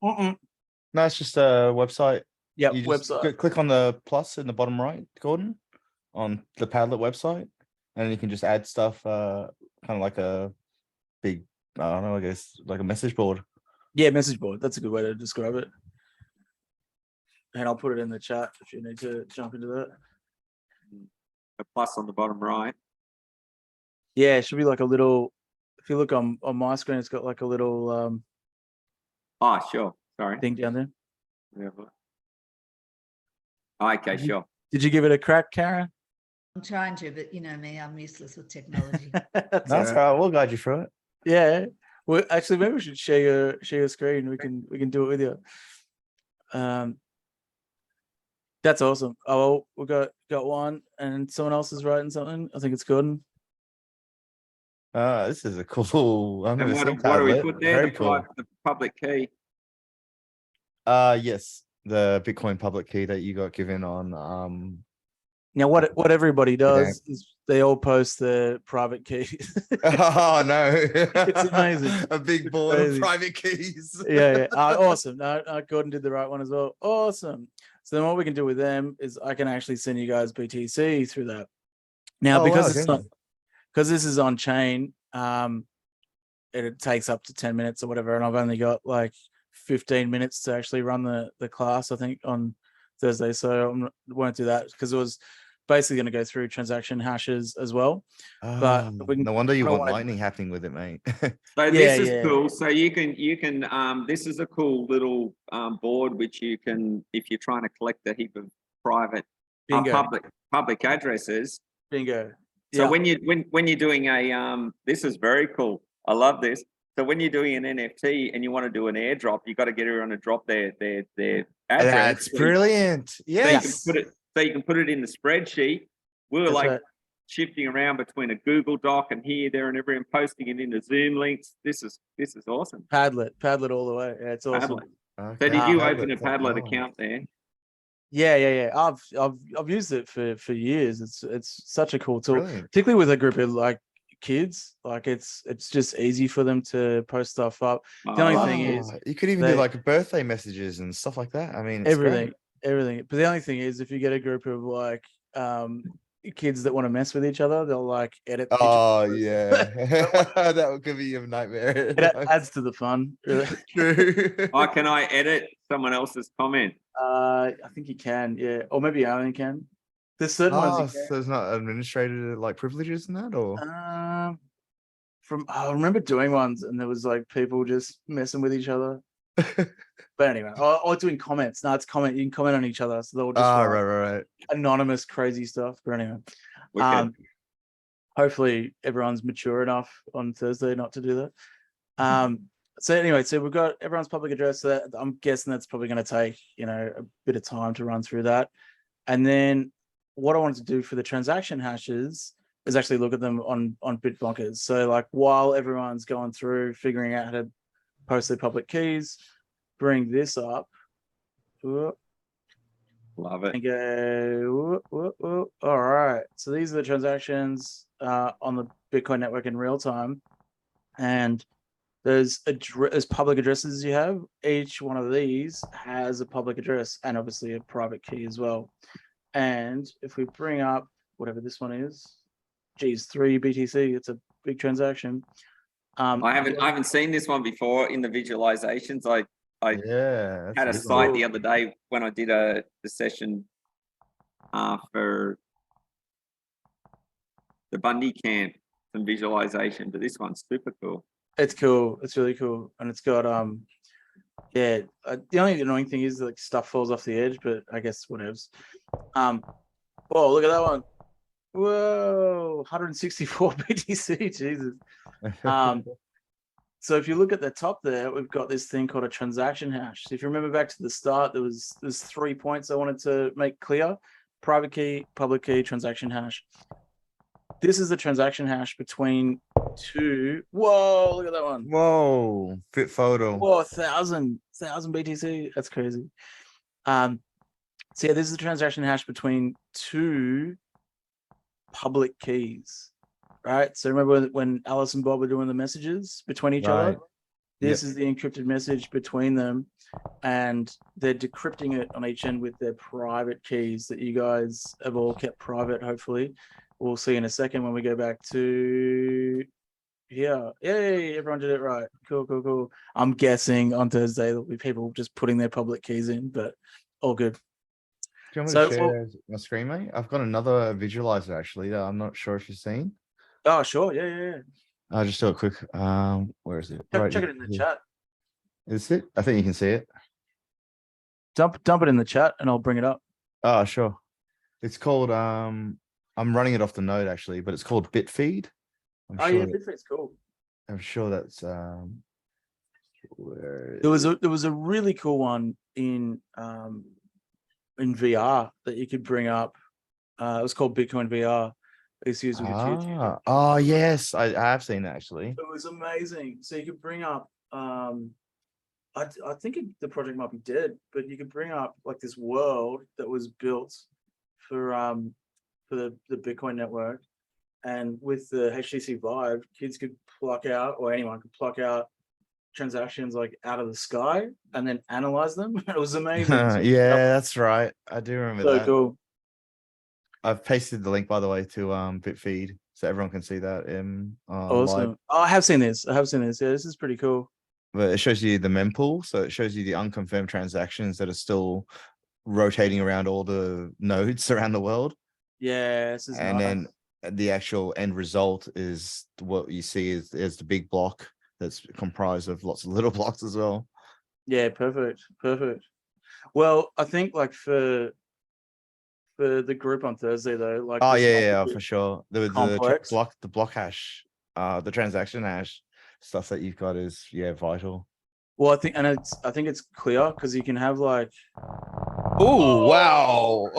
Speaker 3: no, it's just a website.
Speaker 2: Yeah,
Speaker 3: You just
Speaker 2: website.
Speaker 3: click on the plus in the bottom right, Gordon, on the Padlet website, and you can just add stuff, kind of like a big, I don't know, I guess like a message board.
Speaker 2: Yeah, message board. That's a good way to describe it. And I'll put it in the chat if you need to jump into that.
Speaker 1: A plus on the bottom right.
Speaker 2: Yeah, it should be like a little. If you look on my screen, it's got like a little
Speaker 1: Oh, sure. Sorry.
Speaker 2: thing down there.
Speaker 1: Okay, sure.
Speaker 2: Did you give it a crack, Karen?
Speaker 4: I'm trying to, but you know me, I'm useless with technology.
Speaker 2: That's
Speaker 3: That's
Speaker 2: all
Speaker 3: right. We'll guide you through it.
Speaker 2: Yeah. Well, actually, maybe we should share your screen. We can do it with you. That's awesome. Oh, we got one, and someone else is writing something. I think it's Gordon.
Speaker 3: This is a cool.
Speaker 1: And what do we put there?
Speaker 3: Very cool.
Speaker 1: The public key.
Speaker 3: Yes, the Bitcoin public key that you got given on.
Speaker 2: Now, what everybody does is they all post their private keys.
Speaker 3: Oh no!
Speaker 2: It's amazing.
Speaker 3: A big board of private keys.
Speaker 2: Yeah. Awesome. No, Gordon did the right one as well. Awesome. So then what we can do with them is I can actually send you guys BTC through that. Now, because this is on chain, it takes up to 10 minutes or whatever, and I've only got like 15 minutes to actually run the class, I think, on Thursday. So I won't do that because it was basically going to go through transaction hashes as well. But
Speaker 3: no wonder you want lightning happening with it, mate.
Speaker 1: So this is cool. So you can this is a cool little board which you can, if you're trying to collect a heap of private public addresses.
Speaker 2: Bingo.
Speaker 1: So when you're doing a this is very cool. I love this. So when you're doing an NFT and you want to do an airdrop, you got to get everyone to drop their address.
Speaker 3: That's brilliant. Yes.
Speaker 1: So you can put it in the spreadsheet. We were shifting around between a Google Doc and here, there, and everyone posting it into Zoom links. This is awesome.
Speaker 2: Padlet all the way. Yeah, it's awesome.
Speaker 1: Okay. So did you open a Padlet account there?
Speaker 2: Yeah. I've used it for years. It's such a cool tool,
Speaker 3: Brilliant.
Speaker 2: particularly with a group of like kids. Like it's just easy for them to post stuff up. The only thing is
Speaker 3: you could even do like birthday messages and stuff like that. I mean, it's
Speaker 2: everything. But the only thing is, if you get a group of like kids that want to mess with each other, they'll like edit. each
Speaker 3: Oh
Speaker 2: other's-
Speaker 3: yeah, that could be a nightmare.
Speaker 2: It adds to the fun. Really.
Speaker 3: True.
Speaker 1: Oh, can I edit someone else's comment?
Speaker 2: I think you can, yeah, or maybe I only can. There's certain ones
Speaker 3: Oh,
Speaker 2: you
Speaker 3: so there's not administrator like privileges in that, or?
Speaker 2: can. I remember doing ones, and there was like people just messing with each other. But anyway, or doing comments. No, it's comment. You can comment on each other, so they'll just
Speaker 3: Ah,
Speaker 2: write
Speaker 3: right.
Speaker 2: anonymous crazy stuff. But anyway,
Speaker 1: Wicked.
Speaker 2: hopefully everyone's mature enough on Thursday not to do that. So anyway, so we've got everyone's public address. So that, I'm guessing that's probably going to take, a bit of time to run through that. And then what I wanted to do for the transaction hashes is actually look at them on Bitbonkers. So like while everyone's going through figuring out how to post their public keys, bring this up. Whoop,
Speaker 1: Love it.
Speaker 2: and go, whoop. All right. So these are the transactions on the Bitcoin network in real time. And there's public addresses you have. Each one of these has a public address and obviously a private key as well. And if we bring up whatever this one is, geez, 3 BTC, it's a big transaction.
Speaker 1: I haven't seen this one before in the visualizations. I
Speaker 3: Yeah,
Speaker 1: had a
Speaker 3: that's good
Speaker 1: site
Speaker 3: one.
Speaker 1: the other day when I did the session for the Bundy camp, some visualization, but this one's super cool.
Speaker 2: It's cool. It's really cool. And it's got, the only annoying thing is like stuff falls off the edge, but I guess whatevs. Oh, look at that one. Whoa, 164 BTC, Jesus. So if you look at the top there, we've got this thing called a transaction hash. So if you remember back to the start, there's 3 points I wanted to make clear: private key, public key, transaction hash. This is the transaction hash between two. Whoa, look at that one.
Speaker 3: Whoa, fit photo.
Speaker 2: Whoa, 1,000 BTC. That's crazy. So yeah, this is the transaction hash between two public keys, right? So remember when Alice and Bob were doing the messages between each other?
Speaker 3: Right.
Speaker 2: This is the encrypted message between them, and they're decrypting it on each end with their private keys that you guys have all kept private, hopefully. We'll see in a second when we go back to here. Yay, everyone did it right. Cool. I'm guessing on Thursday there'll be people just putting their public keys in, but all good.
Speaker 3: Do you want me
Speaker 2: So,
Speaker 3: to share my screen, mate? I've got another visualizer actually that I'm not sure if you've seen.
Speaker 2: Oh, sure. Yeah.
Speaker 3: I'll just do it quick. Where is it?
Speaker 2: Check it in the chat.
Speaker 3: Is it? I think you can see it.
Speaker 2: Dump it in the chat and I'll bring it up.
Speaker 3: Oh, sure. It's called I'm running it off the node actually, but it's called Bitfeed.
Speaker 2: Yeah, Bitfeed's cool.
Speaker 3: I'm sure that's where
Speaker 2: There was a really cool one in VR that you could bring up. It was called Bitcoin VR. It's used with YouTube.
Speaker 3: Oh yes, I have seen that actually.
Speaker 2: It was amazing. So you could bring up I think the project might be dead, but you could bring up like this world that was built for the Bitcoin network, and with the HTC Vive, kids could pluck out, or anyone could pluck out transactions like out of the sky and then analyze them. It was amazing.
Speaker 3: Yeah, that's right. I do remember
Speaker 2: So
Speaker 3: that.
Speaker 2: cool.
Speaker 3: I've pasted the link by the way to Bitfeed so everyone can see that in
Speaker 2: Awesome.
Speaker 3: live.
Speaker 2: Oh, I have seen this. Yeah, this is pretty cool.
Speaker 3: But it shows you the mempool, so it shows you the unconfirmed transactions that are still rotating around all the nodes around the world.
Speaker 2: Yeah, this is
Speaker 3: And
Speaker 2: nice.
Speaker 3: then the actual end result is what you see is the big block that's comprised of lots of little blocks as well.
Speaker 2: Yeah, perfect. Well, I think like for the group on Thursday though, like
Speaker 3: Oh
Speaker 2: this might
Speaker 3: yeah,
Speaker 2: be
Speaker 3: for sure. The
Speaker 2: complex.
Speaker 3: block hash, the transaction hash stuff that you've got is vital.
Speaker 2: Well, I think it's clear because you can have like
Speaker 3: Oh wow.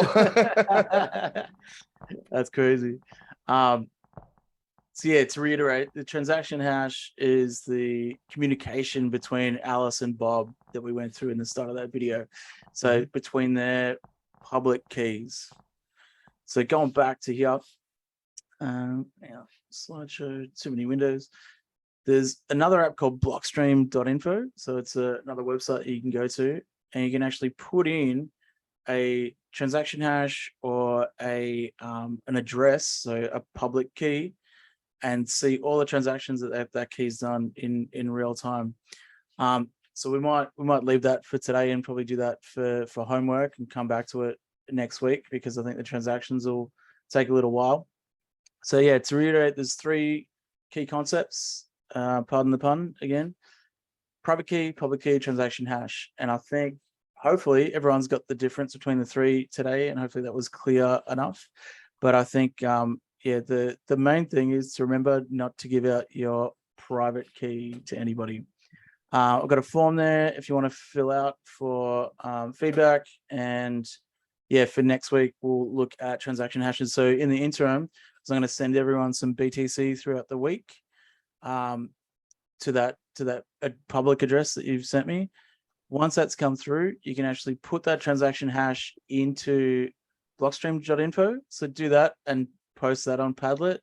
Speaker 2: that's crazy. So yeah, to reiterate, the transaction hash is the communication between Alice and Bob that we went through in the start of that video. So between their public keys. So going back to here, slideshow, too many windows. There's another app called blockstream.info. So it's another website you can go to, and you can actually put in a transaction hash or an address, so a public key, and see all the transactions that key's done in real time. So we might leave that for today and probably do that for homework and come back to it next week, because I think the transactions will take a little while. So yeah, to reiterate, there's 3 key concepts. Pardon the pun again. Private key, public key, transaction hash. And I think hopefully everyone's got the difference between the 3 today, and hopefully that was clear enough. But I think the main thing is to remember not to give out your private key to anybody. I've got a form there if you want to fill out for feedback, and yeah, for next week we'll look at transaction hashes. So in the interim, I'm going to send everyone some BTC throughout the week to that public address that you've sent me. Once that's come through, you can actually put that transaction hash into blockstream.info. So do that and post that on Padlet,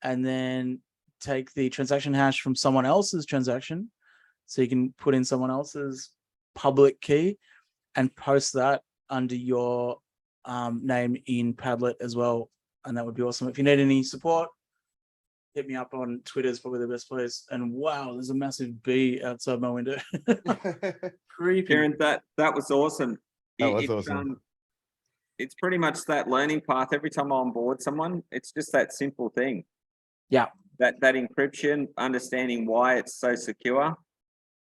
Speaker 2: and then take the transaction hash from someone else's transaction. So you can put in someone else's public key and post that under your name in Padlet as well. And that would be awesome. If you need any support, hit me up on Twitter, is probably the best place. And wow, there's a massive bee outside my window. Creepy.
Speaker 1: Kieran, that was awesome.
Speaker 3: That was awesome.
Speaker 1: It's pretty much that learning path. Every time I onboard someone, it's just that simple thing.
Speaker 2: Yeah.
Speaker 1: That encryption, understanding why it's so secure.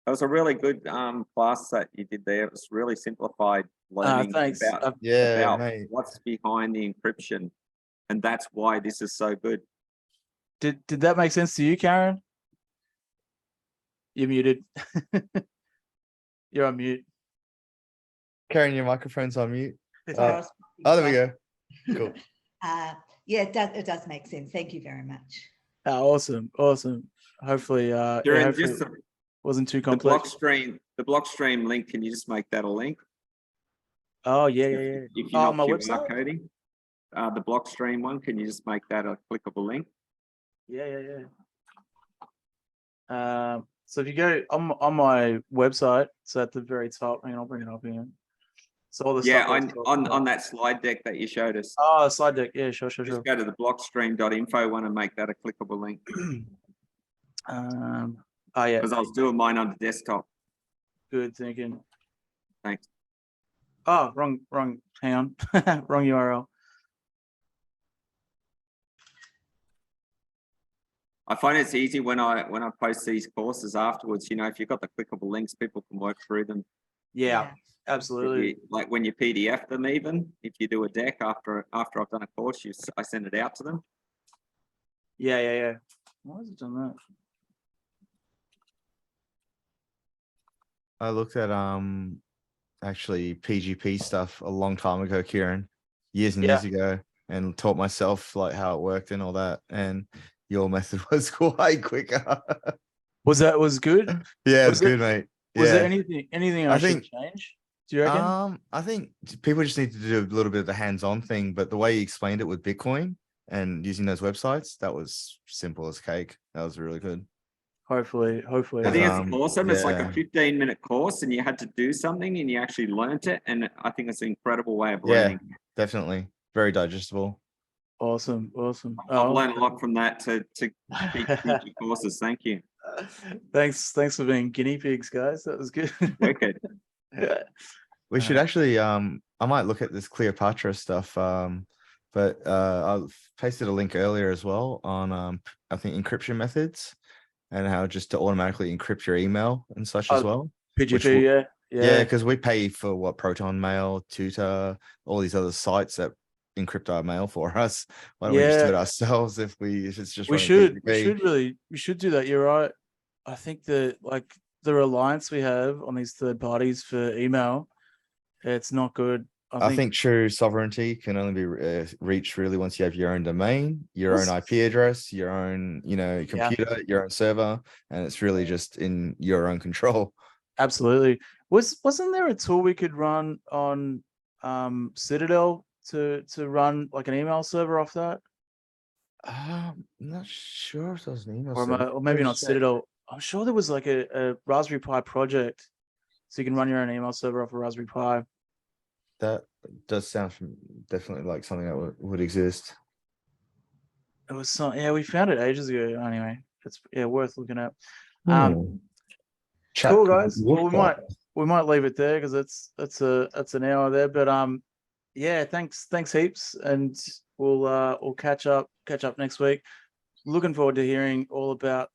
Speaker 1: It was a really good class that you did there. It was really simplified learning
Speaker 2: Thanks.
Speaker 1: about
Speaker 3: mate.
Speaker 1: what's behind the encryption, and that's why this is so good.
Speaker 2: Did that make sense to you, Karen? You're muted. You're on mute.
Speaker 3: Karen, your microphone's on mute.
Speaker 4: Sorry,
Speaker 3: Oh, there we go. Cool.
Speaker 4: Yeah, it does make sense. Thank you very much.
Speaker 2: Awesome. Hopefully,
Speaker 1: Kieran,
Speaker 2: hopefully
Speaker 1: just
Speaker 2: it wasn't too
Speaker 1: the
Speaker 2: complex.
Speaker 1: blockstream link. Can you just make that a link?
Speaker 2: Oh yeah.
Speaker 1: If you're
Speaker 2: On
Speaker 1: not
Speaker 2: my
Speaker 1: QR
Speaker 2: website.
Speaker 1: coding, the blockstream one, can you just make that a clickable link?
Speaker 2: Yeah. So if you go on my website, so at the very top, hang on, I'll bring it up again. So all the stuff that's
Speaker 1: on that slide deck that you showed us.
Speaker 2: Oh, slide deck. Yeah, sure.
Speaker 1: Just go to the blockstream.info one and make that a clickable link.
Speaker 2: Yeah.
Speaker 1: Because I was doing mine on the desktop.
Speaker 2: Good thinking.
Speaker 1: Thanks.
Speaker 2: Oh, wrong. Hang on. Wrong URL.
Speaker 1: I find it's easy when I post these courses afterwards. You know, if you've got the clickable links, people can work through them.
Speaker 2: Yeah, absolutely.
Speaker 1: Like when you PDF them, even if you do a deck after I've done a course, I send it out to them.
Speaker 2: Yeah. Why has it done that?
Speaker 3: I looked at actually PGP stuff a long time ago, Kieran, years and years ago, and taught myself like how it worked and all that. And your method was quite quicker.
Speaker 2: Was good?
Speaker 3: Yeah, it's good, mate.
Speaker 2: Was there anything I should change? Do you reckon?
Speaker 3: I think people just need to do a little bit of the hands-on thing, but the way you explained it with Bitcoin and using those websites, that was simple as cake. That was really good.
Speaker 2: Hopefully.
Speaker 1: I think it's awesome. It's like a 15-minute course and you had to do something and you actually learnt it. And I think it's an incredible way of learning.
Speaker 3: Yeah, definitely. Very digestible.
Speaker 2: Awesome.
Speaker 1: I've learned a lot from that to keep future courses. Thank you.
Speaker 2: Thanks for being guinea pigs, guys. That was good.
Speaker 1: Wicked.
Speaker 3: We should actually I might look at this Cleopatra stuff. But I pasted a link earlier as well on I think encryption methods and how just to automatically encrypt your email and such as well.
Speaker 2: PGP,
Speaker 3: yeah, because we pay for what Proton Mail, Tutor, all these other sites that encrypt our mail for us. Why don't we just do it ourselves if it's just
Speaker 2: we should do that. You're right. I think the reliance we have on these third parties for email, it's not good.
Speaker 3: I think true sovereignty can only be reached really once you have your own domain, your own IP address, your own, computer, your own server, and it's really just in your own control.
Speaker 2: Absolutely. Wasn't there a tool we could run on Citadel to run like an email server off that?
Speaker 3: I'm not sure if there's an email server.
Speaker 2: Or maybe not Citadel. I'm sure there was like a Raspberry Pi project, so you can run your own email server off a Raspberry Pi.
Speaker 3: that does sound definitely like something that would exist.
Speaker 2: It was some, yeah, we found it ages ago. Anyway, it's worth looking at.
Speaker 3: Hmm. Chat
Speaker 2: Cool guys. Well,
Speaker 3: workshop.
Speaker 2: we might leave it there because that's an hour there. But yeah, thanks heaps, and we'll catch up next week. Looking forward to hearing all about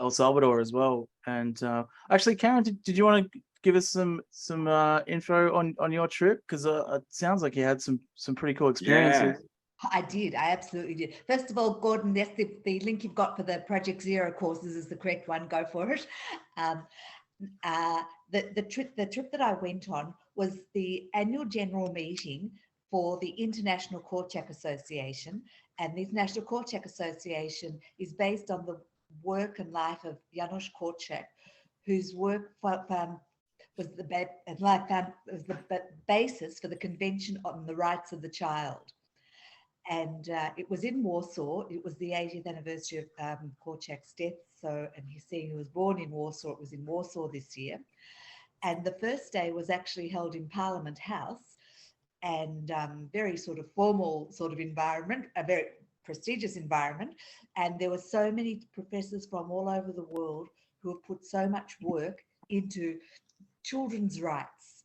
Speaker 2: El Salvador as well. And actually, Karen, did you want to give us some info on your trip? Because it sounds like you had some pretty cool experiences.
Speaker 4: I did. I absolutely did. First of all, Gordon, yes, the link you've got for the Project Zero courses is the correct one. Go for it. The trip that I went on was the annual general meeting for the International Korczak Association, and the International Korczak Association is based on the work and life of Janusz Korczak, whose work was the basis for the Convention on the Rights of the Child. And it was in Warsaw. It was the 80th anniversary of Korczak's death. So, and he's saying he was born in Warsaw. It was in Warsaw this year. And the first day was actually held in Parliament House, and very sort of formal sort of environment, a very prestigious environment. And there were so many professors from all over the world who have put so much work into children's rights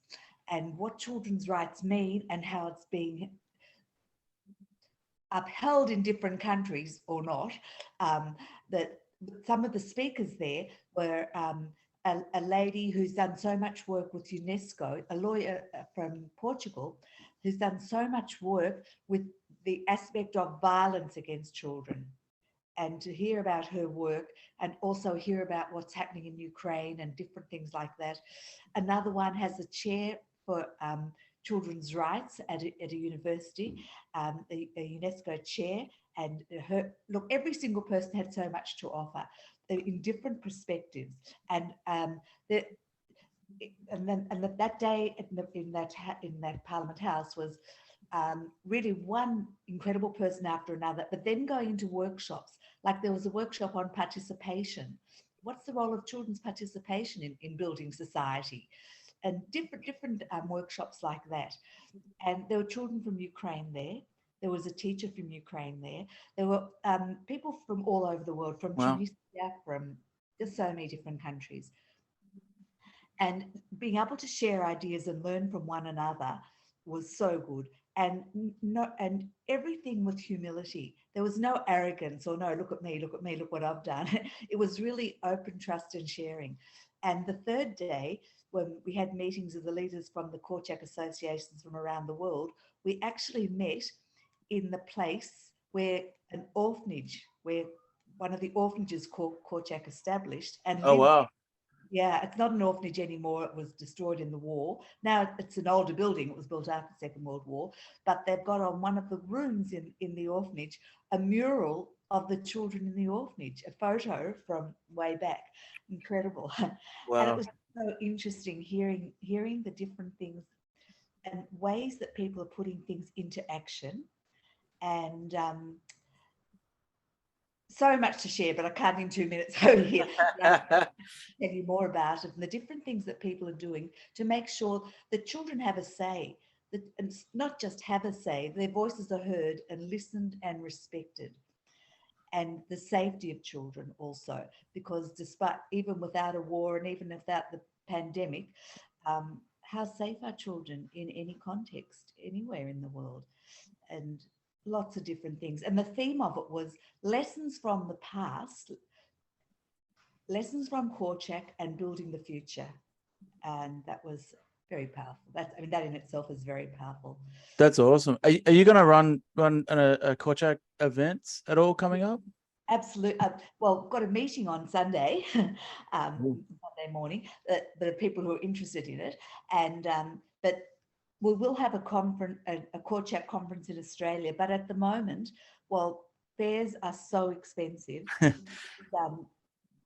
Speaker 4: and what children's rights mean and how it's being upheld in different countries or not. That some of the speakers there were a lady who's done so much work with UNESCO, a lawyer from Portugal, who's done so much work with the aspect of violence against children. And to hear about her work and also hear about what's happening in Ukraine and different things like that. Another one has a chair for children's rights at a university, a UNESCO chair, and every single person had so much to offer in different perspectives. And that day in that Parliament House was really one incredible person after another, but then going into workshops, like there was a workshop on participation. What's the role of children's participation in building society? And different workshops like that. And there were children from Ukraine there. There was a teacher from Ukraine there. There were people from all over the world, from Tunisia, from just so many different countries. And being able to share ideas and learn from one another was so good. And everything with humility. There was no arrogance or no, look at me, look what I've done. It was really open, trust and sharing. And the third day, when we had meetings of the leaders from the Korczak associations from around the world, we actually met in the place where an orphanage, where one of the orphanages Korczak established. And
Speaker 2: oh, wow.
Speaker 4: Yeah, it's not an orphanage anymore. It was destroyed in the war. Now it's an older building. It was built after the Second World War, but they've got on one of the rooms in the orphanage a mural of the children in the orphanage, a photo from way back. Incredible.
Speaker 2: Wow.
Speaker 4: And it was so interesting hearing the different things and ways that people are putting things into action. And so much to share, but I can't in 2 minutes over here tell you more about it and the different things that people are doing to make sure that children have a say, and not just have a say, their voices are heard and listened and respected. And the safety of children also, because despite, even without a war and even without the pandemic, how safe are children in any context, anywhere in the world? And lots of different things. And the theme of it was lessons from the past, lessons from Korczak and building the future. And that was very powerful. That in itself is very powerful.
Speaker 2: That's awesome. Are you going to run a Korczak event at all coming up?
Speaker 4: Absolutely. Well, got a meeting on Sunday, Sunday morning. There are people who are interested in it, and but we will have a conference, a Korczak conference in Australia. But at the moment, well, fares are so expensive.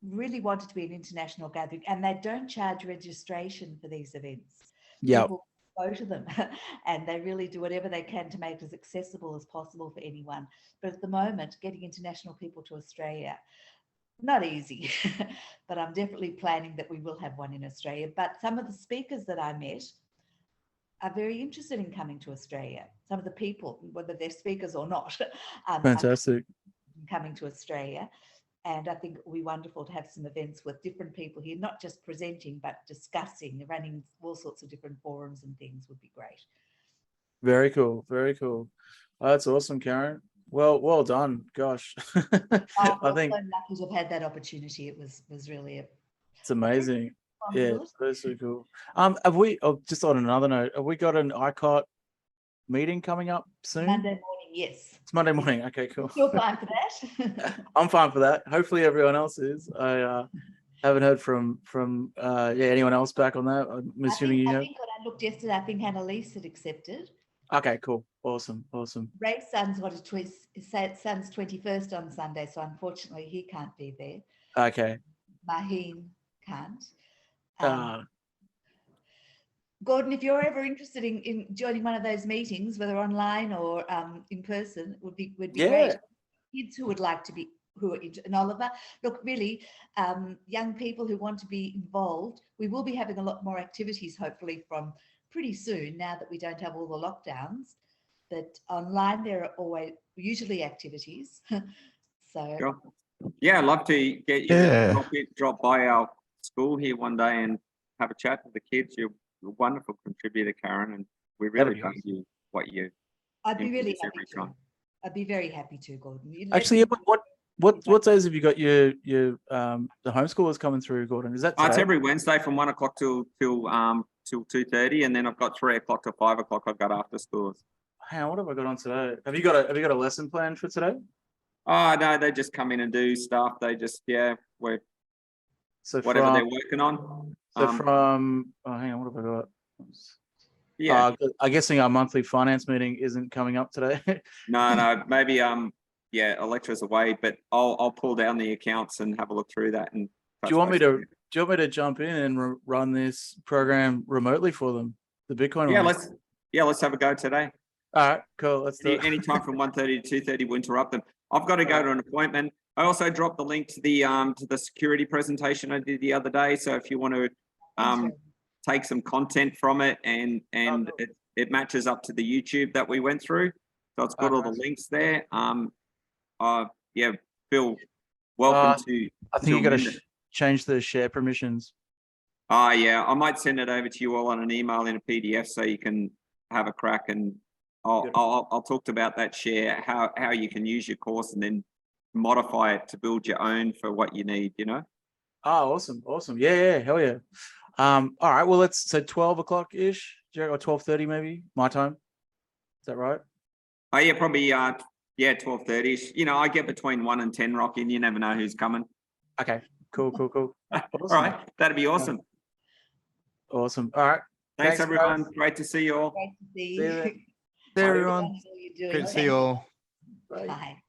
Speaker 4: Really wanted to be an international gathering, and they don't charge registration for these events.
Speaker 2: Yeah.
Speaker 4: People go to them and they really do whatever they can to make it as accessible as possible for anyone. But at the moment, getting international people to Australia, not easy, but I'm definitely planning that we will have one in Australia. But some of the speakers that I met are very interested in coming to Australia. Some of the people, whether they're speakers or not, are
Speaker 2: Fantastic.
Speaker 4: coming to Australia. And I think it will be wonderful to have some events with different people here, not just presenting, but discussing, running all sorts of different forums and things would be great.
Speaker 2: Very cool. Very cool. Oh, that's awesome, Karen. Well done. Gosh. I
Speaker 4: I'm
Speaker 2: think
Speaker 4: so lucky to have had that opportunity. It was really
Speaker 2: it's amazing. Yeah,
Speaker 4: responsibility.
Speaker 2: that's so cool. Have we, just on another note, have we got an ICOT meeting coming up soon?
Speaker 4: Monday morning, yes.
Speaker 2: It's Monday morning. Okay, cool.
Speaker 4: You're fine for that.
Speaker 2: I'm fine for that. Hopefully everyone else is. I haven't heard from anyone else back on that. I'm assuming you
Speaker 4: I
Speaker 2: have.
Speaker 4: think when I looked yesterday, I think Annalise had accepted.
Speaker 2: Okay, cool. Awesome.
Speaker 4: Ray's son's got his son's 21st on Sunday, so unfortunately he can't be there.
Speaker 2: Okay.
Speaker 4: Maheen can't.
Speaker 2: Uh,
Speaker 4: Gordon, if you're ever interested in joining one of those meetings, whether online or in person, would be
Speaker 2: Yeah.
Speaker 4: great. Kids who would like to be, and Oliver, look, really, young people who want to be involved, we will be having a lot more activities, hopefully from pretty soon, now that we don't have all the lockdowns. But online, there are usually activities. So
Speaker 1: Sure. Yeah, I'd love to get you to drop by our school here one day and have a chat with the kids. You're a wonderful contributor, Karen, and we really
Speaker 2: be
Speaker 1: value what you
Speaker 4: I'd be really
Speaker 1: introduce
Speaker 4: happy
Speaker 1: every
Speaker 4: to.
Speaker 1: time.
Speaker 4: I'd be very happy to, Gordon.
Speaker 2: actually, yeah, what days have you got your the homeschoolers coming through, Gordon? Is that
Speaker 1: It's
Speaker 2: today?
Speaker 1: every Wednesday from 1 o'clock till 2:30, and then I've got 3 o'clock to 5 o'clock. I've got after schools.
Speaker 2: Hang on, what have I got on today? Have you got a lesson plan for today?
Speaker 1: Oh no, they just come in and do stuff. They just
Speaker 2: So
Speaker 1: whatever
Speaker 2: from
Speaker 1: they're working on.
Speaker 2: hang on, what have I got?
Speaker 1: Yeah,
Speaker 2: I'm guessing our monthly finance meeting isn't coming up today.
Speaker 1: no, maybe Electra's away, but I'll pull down the accounts and have a look through that. And
Speaker 2: Do you want me to jump in and run this program remotely for them? The Bitcoin one?
Speaker 1: Let's have a go today.
Speaker 2: All right, cool. Let's do it.
Speaker 1: Any time from 1:30 to 2:30, we'll interrupt them. I've got to go to an appointment. I also dropped the link to the security presentation I did the other day. So if you want to take some content from it and
Speaker 2: cool.
Speaker 1: it matches up to the YouTube that we went through. So it's got all the links there. Bill, welcome to.
Speaker 2: I think you got to change the share permissions.
Speaker 1: Yeah, I might send it over to you all on an email in a PDF so you can have a crack, and I'll talk about that share, how you can use your course and then modify it to build your own for what you need, you know?
Speaker 2: Oh, awesome. Yeah, hell yeah. All right, well, let's say 12 o'clock ish, or 12:30 maybe, my time. Is that right?
Speaker 1: Oh yeah, probably 12:30ish. You know, I get between 1 and 10 rocking. You never know who's coming.
Speaker 2: Okay, cool.
Speaker 1: All
Speaker 2: Awesome.
Speaker 1: right, that'd be awesome.
Speaker 2: Awesome. All right.
Speaker 1: Thanks everyone.
Speaker 2: Guys.
Speaker 1: Great to see you all.
Speaker 4: Great to see
Speaker 2: See you
Speaker 4: you.
Speaker 2: there.
Speaker 3: See everyone.
Speaker 4: What you're doing.
Speaker 3: Great to see you all.
Speaker 2: Bye.
Speaker 4: Bye.